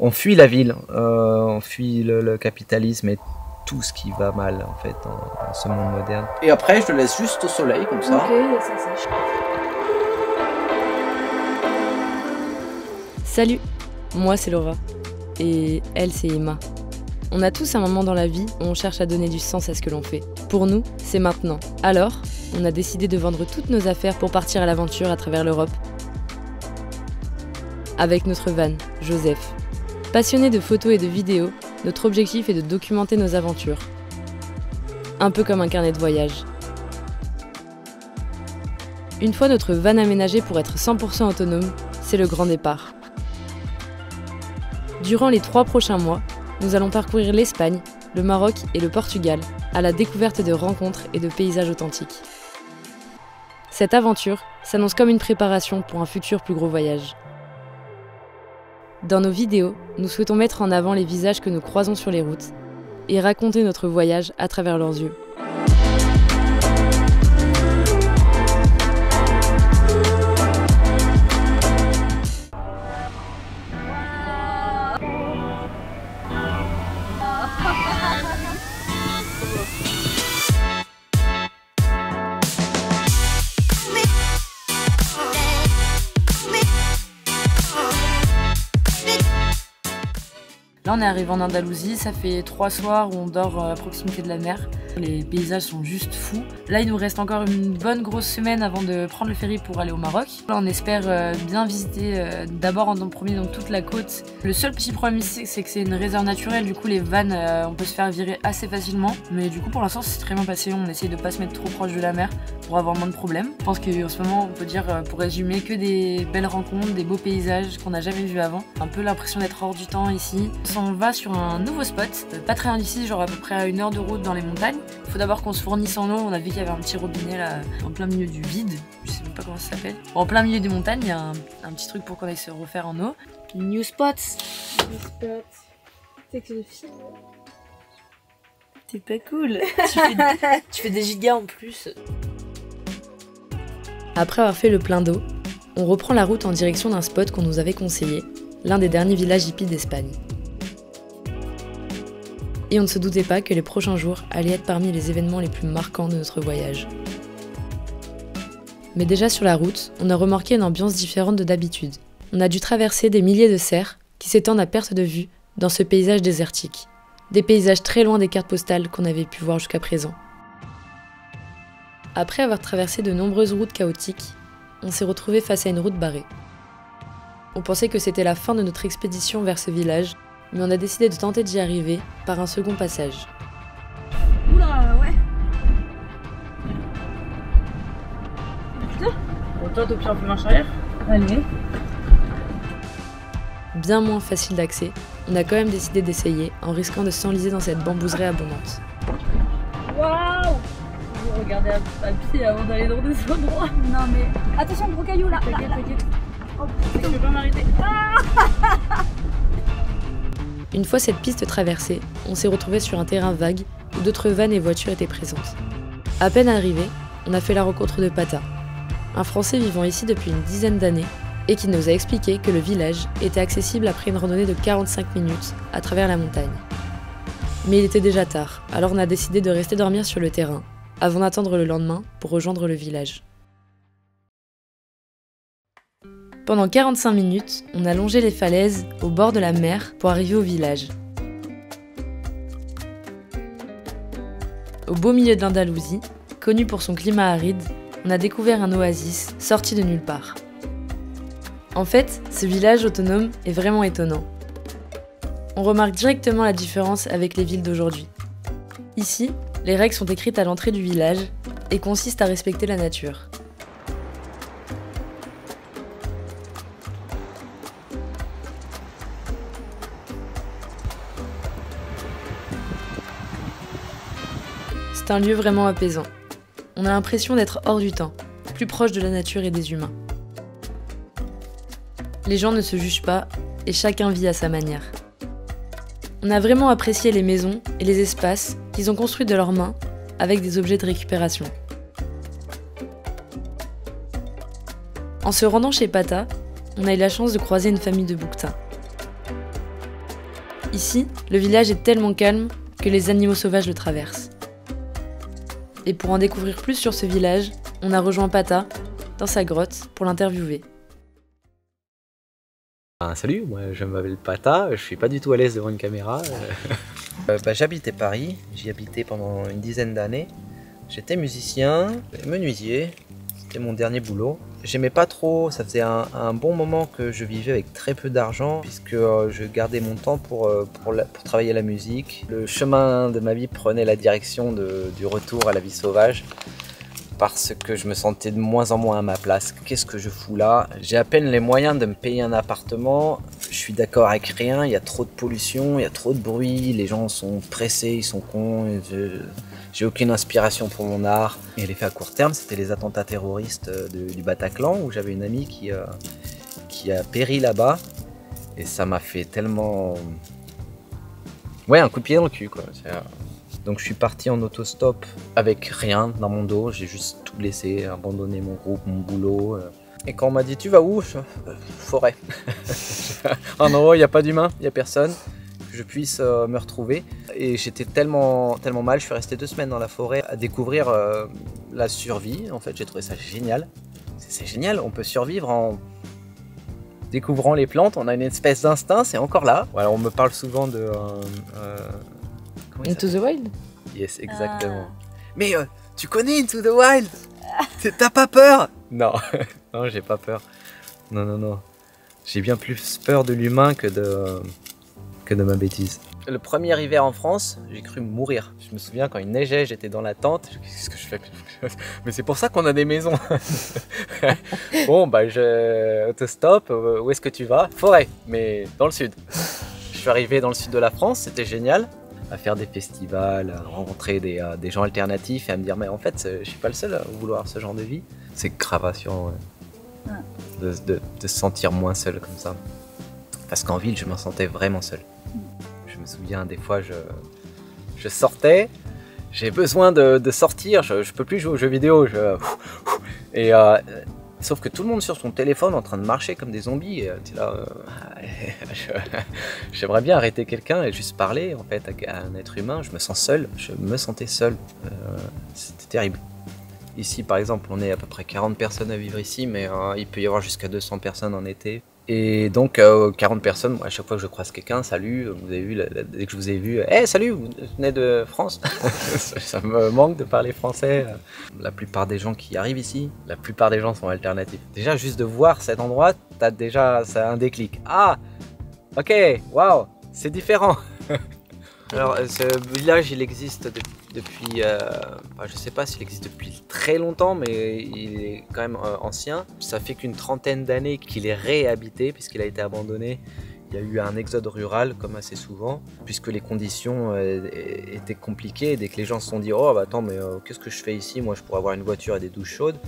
On fuit la ville, on fuit le capitalisme et tout ce qui va mal en fait dans ce monde moderne. Et après, je le laisse juste au soleil comme ça. Ok, ça sèche. Salut, moi c'est Laura et elle c'est Emma. On a tous un moment dans la vie où on cherche à donner du sens à ce que l'on fait. Pour nous, c'est maintenant. Alors, on a décidé de vendre toutes nos affaires pour partir à l'aventure à travers l'Europe. Avec notre van, Joseph. Passionné de photos et de vidéos, notre objectif est de documenter nos aventures. Un peu comme un carnet de voyage. Une fois notre van aménagé pour être 100% autonome, c'est le grand départ. Durant les 3 prochains mois, nous allons parcourir l'Espagne, le Maroc et le Portugal, à la découverte de rencontres et de paysages authentiques. Cette aventure s'annonce comme une préparation pour un futur plus gros voyage. Dans nos vidéos, nous souhaitons mettre en avant les visages que nous croisons sur les routes et raconter notre voyage à travers leurs yeux. Là on est arrivé en Andalousie, ça fait 3 soirs où on dort à proximité de la mer. Les paysages sont juste fous. Là il nous reste encore une bonne grosse semaine avant de prendre le ferry pour aller au Maroc. Là on espère bien visiter d'abord en premier donc toute la côte. Le seul petit problème ici c'est que c'est une réserve naturelle, du coup les vannes on peut se faire virer assez facilement. Mais du coup pour l'instant c'est très bien passé, on essaye de pas se mettre trop proche de la mer pour avoir moins de problèmes. Je pense qu'en ce moment on peut dire pour résumer que des belles rencontres, des beaux paysages qu'on n'a jamais vus avant. Un peu l'impression d'être hors du temps ici. On va sur un nouveau spot, pas très loin d'ici, genre à peu près à 1 heure de route dans les montagnes. Il faut d'abord qu'on se fournisse en eau, on a vu qu'il y avait un petit robinet là en plein milieu du vide, je sais même pas comment ça s'appelle. En plein milieu des montagnes, il y a un petit truc pour qu'on aille se refaire en eau. New spots. New spot. C'est que je filme. T'es pas cool. Tu fais des gigas en plus. Après avoir fait le plein d'eau, on reprend la route en direction d'un spot qu'on nous avait conseillé, l'un des derniers villages hippies d'Espagne. Et on ne se doutait pas que les prochains jours allaient être parmi les événements les plus marquants de notre voyage. Mais déjà sur la route, on a remarqué une ambiance différente de d'habitude. On a dû traverser des milliers de serres qui s'étendent à perte de vue dans ce paysage désertique. Des paysages très loin des cartes postales qu'on avait pu voir jusqu'à présent. Après avoir traversé de nombreuses routes chaotiques, on s'est retrouvé face à une route barrée. On pensait que c'était la fin de notre expédition vers ce village, mais on a décidé de tenter d'y arriver par un second passage. Oula, ouais. Putain. Bon, toi, au pire, on fait marche arrière. Allez. Bien moins facile d'accès, on a quand même décidé d'essayer en risquant de s'enliser dans cette bambouserie abondante. Waouh. Vous regardez à pied avant d'aller dans des endroits. Non mais... Attention, gros caillou là. T'inquiète, t'inquiète. Oh, Je peux pas m'arrêter. Une fois cette piste traversée, on s'est retrouvé sur un terrain vague où d'autres vannes et voitures étaient présentes. À peine arrivé, on a fait la rencontre de Pata, un Français vivant ici depuis une dizaine d'années et qui nous a expliqué que le village était accessible après une randonnée de 45 minutes à travers la montagne. Mais il était déjà tard, alors on a décidé de rester dormir sur le terrain avant d'attendre le lendemain pour rejoindre le village. Pendant 45 minutes, on a longé les falaises au bord de la mer pour arriver au village. Au beau milieu de l'Andalousie, connu pour son climat aride, on a découvert un oasis sorti de nulle part. En fait, ce village autonome est vraiment étonnant. On remarque directement la différence avec les villes d'aujourd'hui. Ici, les règles sont écrites à l'entrée du village et consistent à respecter la nature. C'est un lieu vraiment apaisant. On a l'impression d'être hors du temps, plus proche de la nature et des humains. Les gens ne se jugent pas et chacun vit à sa manière. On a vraiment apprécié les maisons et les espaces qu'ils ont construits de leurs mains avec des objets de récupération. En se rendant chez Pata, on a eu la chance de croiser une famille de bouquetins. Ici, le village est tellement calme que les animaux sauvages le traversent. Et pour en découvrir plus sur ce village, on a rejoint Pata dans sa grotte pour l'interviewer. Salut, moi je m'appelle Pata, je suis pas du tout à l'aise devant une caméra. J'habitais Paris, j'y habitais pendant une dizaine d'années. J'étais musicien, menuisier, c'était mon dernier boulot. J'aimais pas trop, ça faisait un bon moment que je vivais avec très peu d'argent puisque je gardais mon temps pour travailler la musique. Le chemin de ma vie prenait la direction du retour à la vie sauvage parce que je me sentais de moins en moins à ma place. Qu'est-ce que je fous là? J'ai à peine les moyens de me payer un appartement, je suis d'accord avec rien, il y a trop de pollution, il y a trop de bruit, les gens sont pressés, ils sont cons, j'ai aucune inspiration pour mon art. Et l'effet à court terme, c'était les attentats terroristes du Bataclan où j'avais une amie qui a péri là-bas et ça m'a fait tellement... Ouais, un coup de pied dans le cul quoi. Donc je suis parti en autostop avec rien dans mon dos, j'ai juste tout laissé, abandonné mon groupe, mon boulot. Et quand on m'a dit tu vas où? Forêt. En haut, il n'y a pas d'humain, il n'y a personne, que je puisse me retrouver. Et j'étais tellement mal, je suis resté 2 semaines dans la forêt à découvrir la survie. En fait, j'ai trouvé ça génial. C'est génial, on peut survivre en découvrant les plantes, on a une espèce d'instinct, c'est encore là. Voilà, on me parle souvent de... Into the Wild? Yes, exactement. Mais tu connais Into the Wild? T'as pas peur? Non, non, j'ai pas peur. Non. J'ai bien plus peur de l'humain que de ma bêtise. Le premier hiver en France, j'ai cru mourir. Je me souviens quand il neigeait, j'étais dans la tente. Qu'est-ce que je fais? Mais c'est pour ça qu'on a des maisons. Bon, autostop, où est-ce que tu vas? Forêt, mais dans le sud. Je suis arrivé dans le sud de la France, c'était génial. À faire des festivals, à rencontrer des gens alternatifs et à me dire mais en fait je suis pas le seul à vouloir ce genre de vie. C'est grave rassurant de se sentir moins seul comme ça. Parce qu'en ville je me sentais vraiment seul. Je me souviens des fois je sortais, j'ai besoin de sortir, je peux plus jouer aux jeux vidéo. Sauf que tout le monde sur son téléphone en train de marcher comme des zombies. Et là, j'aimerais bien arrêter quelqu'un et juste parler en fait à un être humain. Je me sens seul, je me sentais seul. C'était terrible. Ici par exemple, on est à peu près 40 personnes à vivre ici, mais il peut y avoir jusqu'à 200 personnes en été. Et donc 40 personnes, moi, à chaque fois que je croise quelqu'un, salut, vous avez vu, dès que je vous ai vu, hey, salut, vous venez de France? Ça me manque de parler français. La plupart des gens qui arrivent ici, la plupart des gens sont alternatifs. Déjà, juste de voir cet endroit, ça a un déclic. Ah, ok, waouh, c'est différent. Alors, ce village, il existe depuis, je sais pas s'il existe depuis très longtemps, mais il est quand même ancien. Ça fait qu'une trentaine d'années qu'il est réhabité, puisqu'il a été abandonné. Il y a eu un exode rural, comme assez souvent, puisque les conditions étaient compliquées. Dès que les gens se sont dit « Oh, bah attends, mais qu'est-ce que je fais ici? Moi, je pourrais avoir une voiture et des douches chaudes. »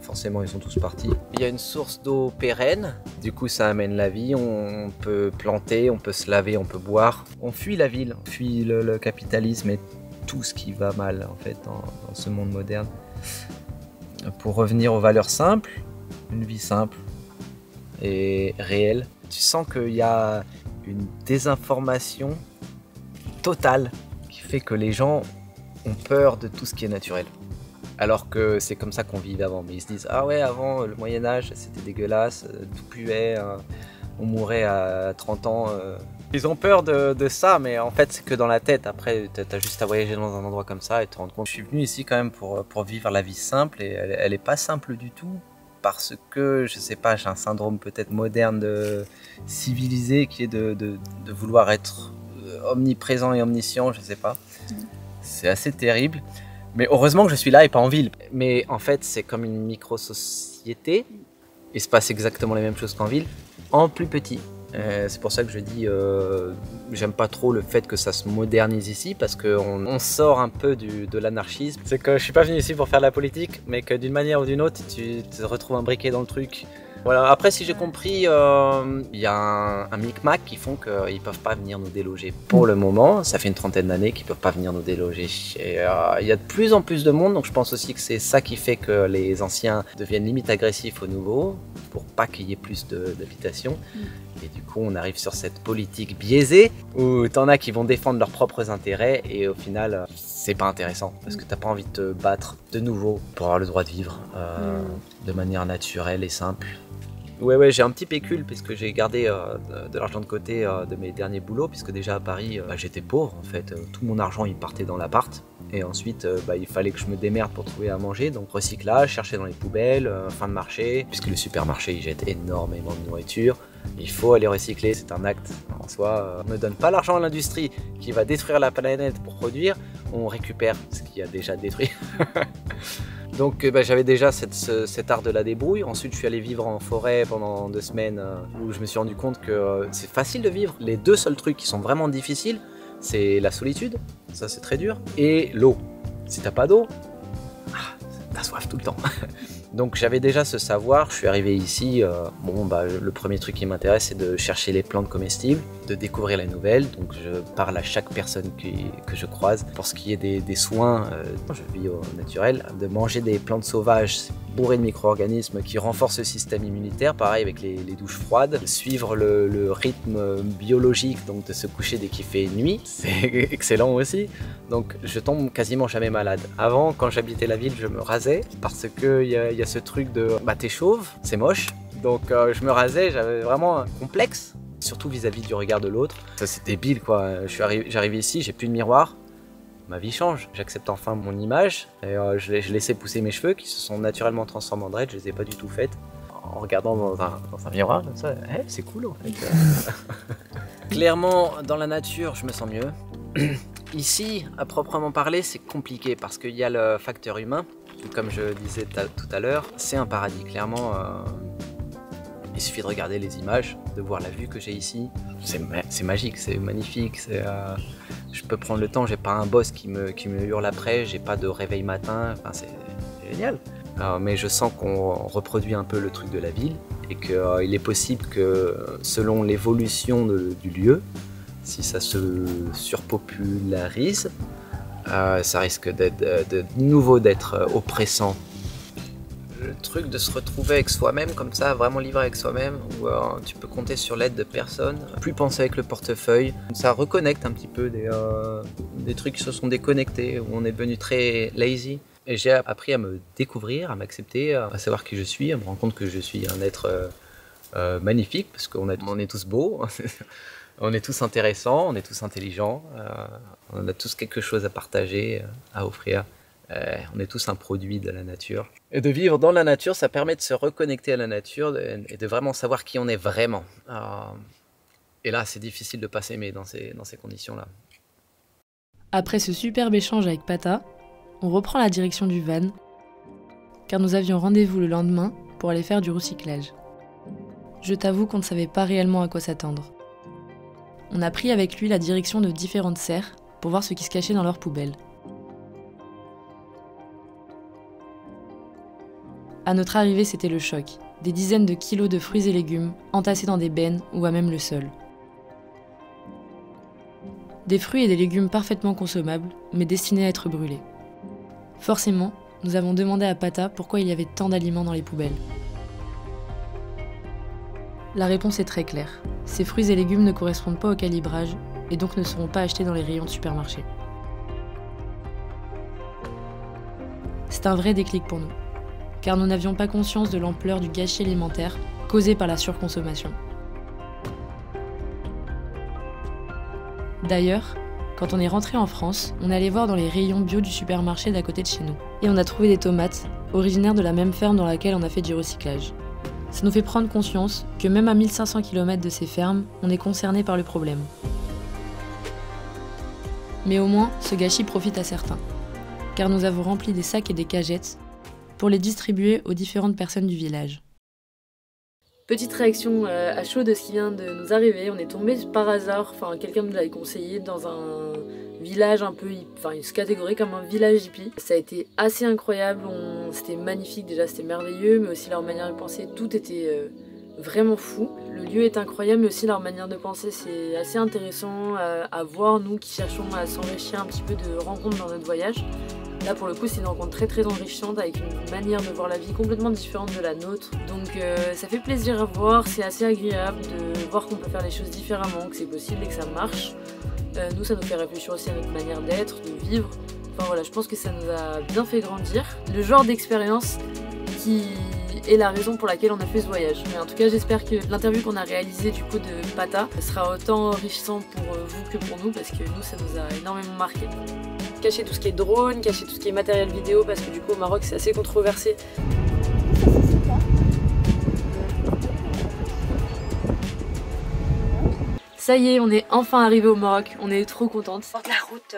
Forcément, ils sont tous partis. Il y a une source d'eau pérenne, du coup ça amène la vie, on peut planter, on peut se laver, on peut boire. On fuit la ville, on fuit le capitalisme et tout ce qui va mal en fait dans ce monde moderne. Pour revenir aux valeurs simples, une vie simple et réelle, tu sens qu'il y a une désinformation totale qui fait que les gens ont peur de tout ce qui est naturel. Alors que c'est comme ça qu'on vivait avant. Mais ils se disent « Ah ouais, avant, le Moyen-Âge, c'était dégueulasse, tout puait, on mourait à 30 ans. » Ils ont peur de ça, mais en fait, c'est que dans la tête. Après, t'as juste à voyager dans un endroit comme ça et te rendre compte. Je suis venu ici quand même pour vivre la vie simple, et elle est pas simple du tout. Parce que, je sais pas, j'ai un syndrome peut-être moderne de civilisé qui est de vouloir être omniprésent et omniscient, je sais pas. C'est assez terrible. Mais heureusement que je suis là et pas en ville. Mais en fait, c'est comme une micro-société. Il se passe exactement les mêmes choses qu'en ville, en plus petit. C'est pour ça que je dis, j'aime pas trop le fait que ça se modernise ici, parce qu'on sort un peu de l'anarchisme. C'est que je suis pas venu ici pour faire de la politique, mais que d'une manière ou d'une autre, tu te retrouves imbriqué dans le truc. Voilà. Après, si j'ai compris, il y a un micmac qui font qu'ils peuvent pas venir nous déloger. Pour le moment, ça fait une trentaine d'années qu'ils peuvent pas venir nous déloger. Et il y a de plus en plus de monde, donc je pense aussi que c'est ça qui fait que les anciens deviennent limite agressifs aux nouveaux, pour pas qu'il y ait plus d'habitations. Et du coup, on arrive sur cette politique biaisée où t'en as qui vont défendre leurs propres intérêts et au final, c'est pas intéressant parce que t'as pas envie de te battre de nouveau pour avoir le droit de vivre de manière naturelle et simple. Ouais, j'ai un petit pécule puisque j'ai gardé de l'argent de côté de mes derniers boulots puisque déjà à Paris, j'étais pauvre en fait. Tout mon argent, il partait dans l'appart. Et ensuite, il fallait que je me démerde pour trouver à manger. Donc recyclage, chercher dans les poubelles, fin de marché. Puisque le supermarché, il jette énormément de nourriture. Il faut aller recycler, c'est un acte en soi. On ne donne pas l'argent à l'industrie qui va détruire la planète pour produire. On récupère ce qui a déjà détruit. Donc j'avais déjà cet art de la débrouille. Ensuite, je suis allé vivre en forêt pendant 2 semaines où je me suis rendu compte que c'est facile de vivre. Les 2 seuls trucs qui sont vraiment difficiles, c'est la solitude, ça c'est très dur, et l'eau. Si t'as pas d'eau, t'as soif tout le temps. Donc j'avais déjà ce savoir, je suis arrivé ici, le premier truc qui m'intéresse c'est de chercher les plantes comestibles, de découvrir les nouvelles, donc je parle à chaque personne que je croise. Pour ce qui est des soins, je vis au naturel, de manger des plantes sauvages bourrées de micro-organismes qui renforcent le système immunitaire, pareil avec les douches froides, suivre le rythme biologique, donc de se coucher dès qu'il fait nuit, c'est excellent aussi. Donc je tombe quasiment jamais malade. Avant, quand j'habitais la ville, je me rasais parce que il y a ce truc de t'es chauve, c'est moche. Donc je me rasais, j'avais vraiment un complexe, surtout vis-à-vis du regard de l'autre. Ça c'est débile quoi. J'arrive ici, j'ai plus de miroir. Ma vie change, j'accepte enfin mon image et je laissais pousser mes cheveux qui se sont naturellement transformés en dread, je les ai pas du tout faites. En regardant dans un miroir comme ça, c'est cool en fait. Clairement, dans la nature, je me sens mieux. Ici, à proprement parler, c'est compliqué parce qu'il y a le facteur humain. Comme je disais tout à l'heure, c'est un paradis. Clairement, il suffit de regarder les images, de voir la vue que j'ai ici. C'est magique, c'est magnifique. Je peux prendre le temps, j'ai pas un boss qui me hurle après, j'ai pas de réveil matin. Enfin, c'est génial. Mais je sens qu'on reproduit un peu le truc de la ville et qu'il est possible que selon l'évolution du lieu, si ça se surpopularise, ça risque de nouveau d'être oppressant. Le truc de se retrouver avec soi-même comme ça, vraiment livré avec soi-même, où tu peux compter sur l'aide de personne, plus penser avec le portefeuille. Ça reconnecte un petit peu des trucs qui se sont déconnectés, où on est devenu très lazy. Et j'ai appris à me découvrir, à m'accepter, à savoir qui je suis, à me rendre compte que je suis un être magnifique, parce qu'on est tous beaux. On est tous intéressants, on est tous intelligents, on a tous quelque chose à partager, à offrir. On est tous un produit de la nature. Et de vivre dans la nature, ça permet de se reconnecter à la nature et de vraiment savoir qui on est vraiment. Et là, c'est difficile de ne pas s'aimer dans ces conditions-là. Après ce superbe échange avec Pata, on reprend la direction du van, car nous avions rendez-vous le lendemain pour aller faire du recyclage. Je t'avoue qu'on ne savait pas réellement à quoi s'attendre. On a pris avec lui la direction de différentes serres pour voir ce qui se cachait dans leurs poubelles. À notre arrivée, c'était le choc. Des dizaines de kilos de fruits et légumes entassés dans des bennes ou à même le sol. Des fruits et des légumes parfaitement consommables, mais destinés à être brûlés. Forcément, nous avons demandé à Pata pourquoi il y avait tant d'aliments dans les poubelles. La réponse est très claire. Ces fruits et légumes ne correspondent pas au calibrage et donc ne seront pas achetés dans les rayons de supermarché. C'est un vrai déclic pour nous, car nous n'avions pas conscience de l'ampleur du gâchis alimentaire causé par la surconsommation. D'ailleurs, quand on est rentré en France, on allait voir dans les rayons bio du supermarché d'à côté de chez nous. Et on a trouvé des tomates, originaires de la même ferme dans laquelle on a fait du recyclage. Ça nous fait prendre conscience que même à 1500 km de ces fermes, on est concerné par le problème. Mais au moins, ce gâchis profite à certains, car nous avons rempli des sacs et des cagettes pour les distribuer aux différentes personnes du village. Petite réaction à chaud de ce qui vient de nous arriver, on est tombé par hasard, quelqu'un nous l'avait conseillé, dans un village un peu, il se catégorise comme un village hippie. Ça a été assez incroyable, c'était magnifique déjà, c'était merveilleux, mais aussi leur manière de penser, tout était vraiment fou. Le lieu est incroyable, mais aussi leur manière de penser, c'est assez intéressant à voir, nous qui cherchons à s'enrichir un petit peu de rencontres dans notre voyage. Là pour le coup c'est une rencontre très enrichissante avec une manière de voir la vie complètement différente de la nôtre. Donc ça fait plaisir à voir, c'est assez agréable de voir qu'on peut faire les choses différemment, que c'est possible et que ça marche. Nous ça nous fait réfléchir aussi à notre manière d'être, de vivre. Enfin voilà, je pense que ça nous a bien fait grandir. Le genre d'expérience qui est la raison pour laquelle on a fait ce voyage. Mais en tout cas j'espère que l'interview qu'on a réalisée du coup de Pata sera autant enrichissant pour vous que pour nous, parce que nous ça nous a énormément marqué. Cacher tout ce qui est drone, cacher tout ce qui est matériel vidéo, parce que du coup au Maroc c'est assez controversé. Ça y est, on est enfin arrivé au Maroc, on est trop contente. La route.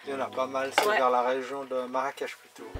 Il y en a pas mal, c'est vers la région de Marrakech plutôt.